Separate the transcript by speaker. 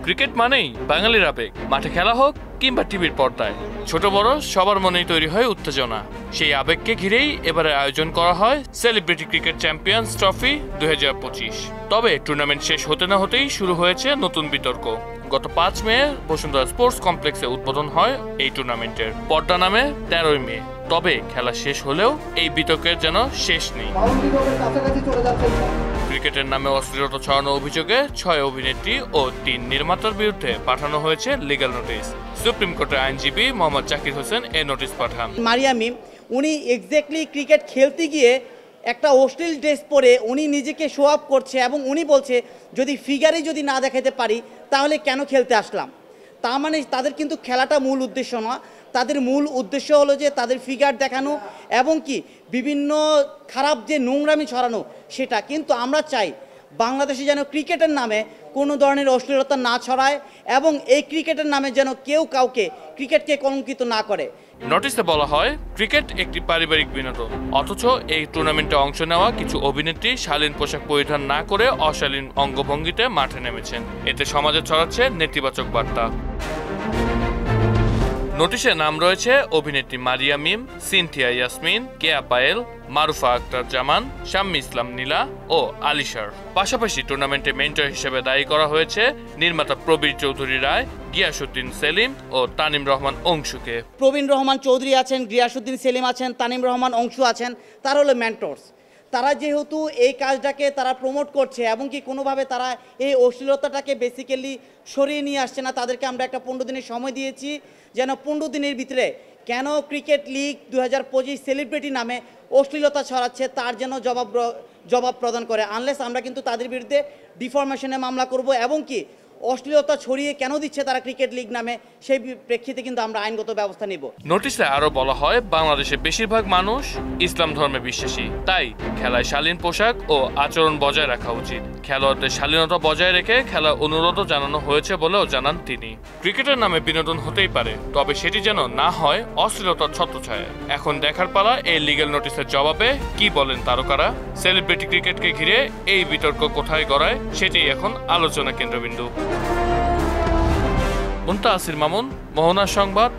Speaker 1: Cricket মানেই বাঙালির আবেগ। মাঠে খেলা হোক কিংবা টিভির পর্দায়, ছোট বড় সবার মনেই তৈরি হয় উত্তেজনা। সেই আবেগকে ঘিরেই এবারে আয়োজন করা হয় সেলিব্রিটি ক্রিকেট চ্যাম্পিয়ন্স ট্রফি 2025। তবে টুর্নামেন্ট শেষ হতে না হতেই শুরু হয়েছে নতুন বিতর্ক। গত 5 মে বসুন্ধরা স্পোর্টস কমপ্লেক্সে উদ্বোধন হয় এই টুর্নামেন্টের। পর্দা নামে 13 মে। তবে খেলা শেষ হলেও এই বিতর্কের যেন শেষ নেই। ক্রিকেটের নামে অশ্লীলতা ছড়ানো অভিযোগে 6 অভিনেত্রী ও 3 নির্মাতার বিরুদ্ধে পাঠানো হয়েছে লিগ্যাল নোটিশ। সুপ্রিম কোর্টের আইনজীবী মোহাম্মদ জাকির হোসেন এই নোটিশ পাঠান।
Speaker 2: মারিয়া মিম উনি এক্স্যাক্টলি ক্রিকেট খেলতে গিয়ে একটা অশ্লীল ড্রেস পরে উনি নিজেকে শো আপ করছে এবং উনি বলছে যদি ফিগারে যদি না দেখাতে পারি তাহলে কেন খেলতে আসলাম। তা মানে তাদের কিন্তু খেলাটা মূল উদ্দেশ্য নয়, তাদের মূল উদ্দেশ্য হলো যে তাদের ফিগার দেখানো এবং কি বিভিন্ন খারাপ যে নোংরামি ছড়ানো সেটা। কিন্তু আমরা চাই বাংলাদেশে যেন ক্রিকেটের নামে কোনো ধরনের অশ্লীলতা না ছড়ায় এবং এই ক্রিকেটের নামে যেন কেউ কাউকে ক্রিকেটকে কলঙ্কিত না করে।
Speaker 1: নোটিশে বলা হয় ক্রিকেট একটি পারিবারিক বিনোদন, অথচ এই টুর্নামেন্টে অংশ নেওয়া কিছু অভিনেত্রী শালীন পোশাক পরিধান না করে অশালীন অঙ্গভঙ্গিতে মাঠে নেমেছেন। এতে সমাজে ছড়াচ্ছে নেতিবাচক বার্তা। নোটিশে নাম রয়েছে অভিনেত্রী মারিয়া মিম, সিনথিয়া ইয়াসমিন, কেয়া পায়েল, মারুফা আক্তার জামান, শাম্মী ইসলাম নীলা ও আলিশার। পাশাপাশি টুর্নামেন্টে মেন্টর হিসেবে দায়ী করা হয়েছে নির্মাতা প্রবীর চৌধুরী রায়, গিয়াসউদ্দিন সেলিম ও তানিম রহমান অংশুকে।
Speaker 2: প্রবীণ রহমান চৌধুরী আছেন, গিয়াসউদ্দিন সেলিম আছেন, তানিম রহমান অংশু আছেন। তারা হলো মেন্টরস। তারা যেহেতু এই কাজটাকে তারা প্রমোট করছে এবং কি কোনোভাবে তারা এই অশ্লীলতাটাকে বেসিক্যালি সরিয়ে নিয়ে আসছে না, তাদেরকে আমরা একটা 15 দিনের সময় দিয়েছি যেন 15 দিনের ভিতরে কেন ক্রিকেট লিগ 2025 সেলিব্রিটি নামে অশ্লীলতা ছড়াচ্ছে তার যেন জবাব প্রদান করে। আনলেস আমরা কিন্তু তাদের বিরুদ্ধে ডিফরমেশনে মামলা করব এবং কি অশ্লীলতা ছড়িয়ে কেন দিচ্ছে তারা ক্রিকেট লিগ নামে সেই প্রেক্ষিতে কিন্তু আমরা আইনগত ব্যবস্থা নেব।
Speaker 1: নোটিশে আরো বলা হয় বাংলাদেশের বেশিরভাগ মানুষ ইসলাম ধর্মে বিশ্বাসী, তাই খেলায় শালীন পোশাক ও আচরণ বজায় রাখা উচিত। খেলোয়াড়দের শালীনতা বজায় রেখে খেলার অনুরোধও জানানো হয়েছে বলেও জানান তিনি। ক্রিকেটের নামে বিনোদন হতেই পারে, তবে সেটি যেন না হয় অশ্লীলতার ছত্রছায়া। এখন দেখার পালা এই লিগ্যাল নোটিশের জবাবে কি বলেন তারকারা। সেলিব্রিটি ক্রিকেটকে ঘিরে এই বিতর্ক কোথায় গড়ায় সেটাই এখন আলোচনা কেন্দ্রবিন্দু। মুনতাসির মামুন, মোহনা সংবাদ,